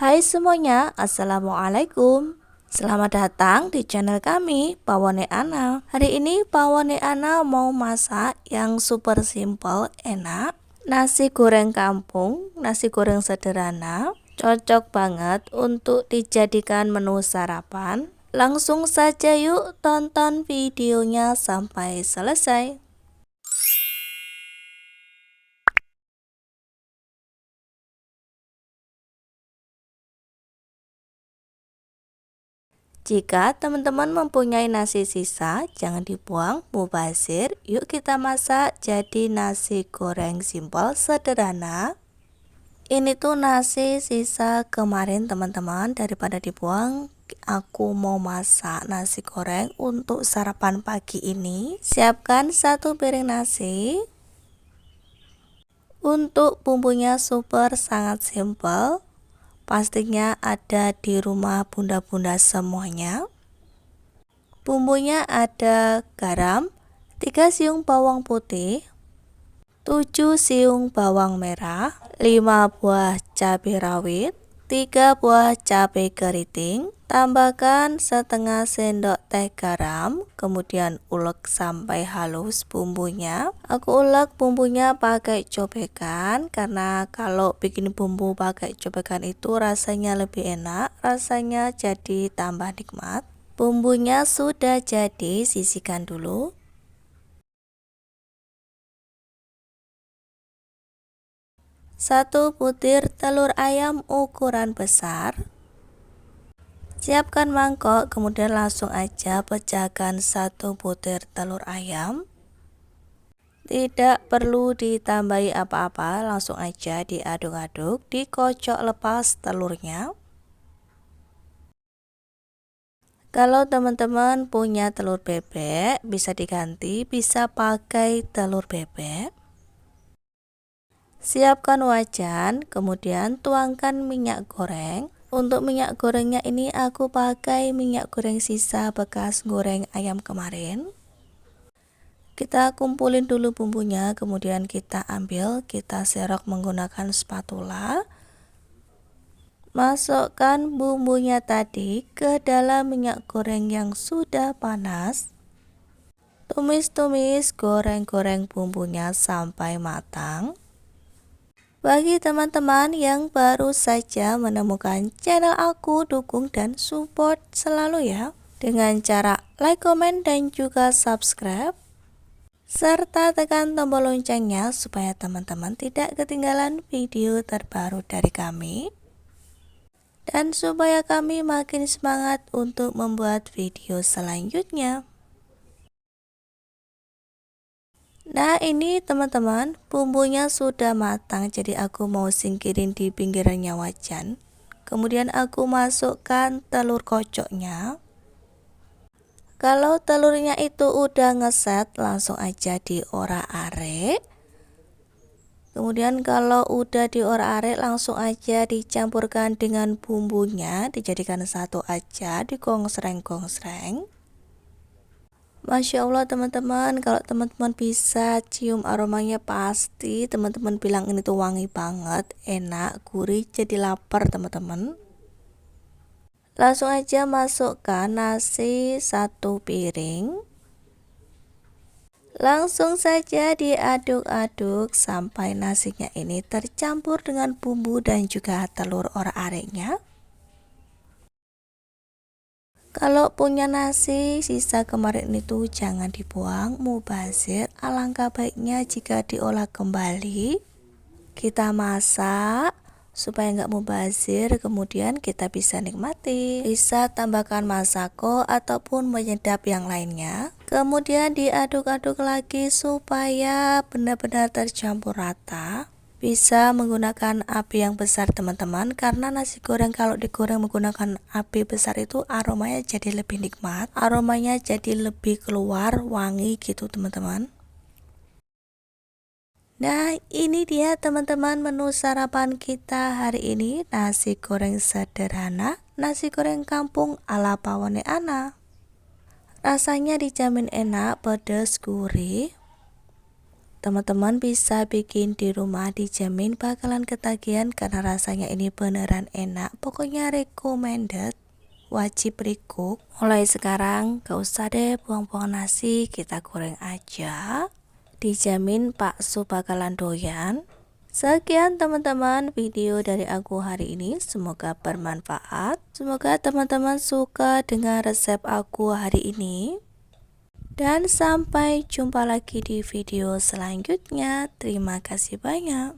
Hai semuanya, Assalamualaikum. Selamat datang di channel kami, Pawone Ana. Hari ini Pawone Ana mau masak yang super simple, enak. Nasi goreng kampung, nasi goreng sederhana. Cocok banget untuk dijadikan menu sarapan. Langsung saja yuk tonton videonya sampai selesai. Jika teman-teman mempunyai nasi sisa, jangan dibuang, mubazir. Yuk kita masak jadi nasi goreng simpel sederhana. Ini tuh nasi sisa kemarin teman-teman, daripada dibuang, aku mau masak nasi goreng untuk sarapan pagi ini. Siapkan 1 piring nasi. Untuk bumbunya super sangat simpel. Pastinya ada di rumah bunda-bunda semuanya. Bumbunya ada garam, 3 siung bawang putih, 7 siung bawang merah, 5 buah cabai rawit, 3 buah cabai keriting. Tambahkan setengah sendok teh garam, kemudian ulek sampai halus bumbunya. Aku ulek bumbunya pakai cobekan, karena kalau bikin bumbu pakai cobekan itu rasanya lebih enak, rasanya jadi tambah nikmat. Bumbunya sudah jadi, sisihkan dulu. Satu butir telur ayam ukuran besar. Siapkan mangkok, kemudian langsung aja pecahkan 1 butir telur ayam. Tidak perlu ditambahi apa-apa, langsung aja diaduk-aduk, dikocok lepas telurnya. Kalau teman-teman punya telur bebek, bisa diganti, bisa pakai telur bebek. Siapkan wajan, kemudian tuangkan minyak goreng. Untuk minyak gorengnya ini aku pakai minyak goreng sisa bekas goreng ayam kemarin. Kita kumpulin dulu bumbunya, kemudian kita ambil, kita serok menggunakan spatula. Masukkan bumbunya tadi ke dalam minyak goreng yang sudah panas. Tumis-tumis, goreng-goreng bumbunya sampai matang. Bagi teman-teman yang baru saja menemukan channel aku, dukung dan support selalu ya, dengan cara like, comment, dan juga subscribe, serta tekan tombol loncengnya supaya teman-teman tidak ketinggalan video terbaru dari kami, dan supaya kami makin semangat untuk membuat video selanjutnya. Nah, ini teman-teman, bumbunya sudah matang, jadi aku mau singkirin di pinggirannya wajan. Kemudian aku masukkan telur kocoknya. Kalau telurnya itu udah ngeset, langsung aja diorak-arik. Kemudian kalau udah diorak-arik, langsung aja dicampurkan dengan bumbunya, dijadikan satu aja, digongsreng-gongsreng. Masya Allah teman-teman, kalau teman-teman bisa cium aromanya pasti teman-teman bilang ini tuh wangi banget, enak, gurih, jadi lapar teman-teman. Langsung aja masukkan nasi 1 piring. Langsung saja diaduk-aduk sampai nasinya ini tercampur dengan bumbu dan juga telur orak-ariknya. Kalau punya nasi sisa kemarin itu jangan dibuang, mubazir. Alangkah baiknya jika diolah kembali. Kita masak supaya nggak mubazir, kemudian kita bisa nikmati. Bisa tambahkan masako ataupun penyedap yang lainnya. Kemudian diaduk-aduk lagi supaya benar-benar tercampur rata. Bisa menggunakan api yang besar teman-teman, karena nasi goreng kalau digoreng menggunakan api besar itu aromanya jadi lebih nikmat, aromanya jadi lebih keluar wangi gitu teman-teman. Nah, ini dia teman-teman menu sarapan kita hari ini, nasi goreng sederhana, nasi goreng kampung ala Pawone Ana. Rasanya dijamin enak, pedas, gurih. Teman-teman bisa bikin di rumah, dijamin bakalan ketagihan karena rasanya ini beneran enak. Pokoknya recommended, wajib recook. Mulai sekarang gak usah deh buang-buang nasi, kita goreng aja. Dijamin Pak Su bakalan doyan. Sekian teman-teman video dari aku hari ini, semoga bermanfaat. Semoga teman-teman suka dengan resep aku hari ini. Dan sampai jumpa lagi di video selanjutnya. Terima kasih banyak.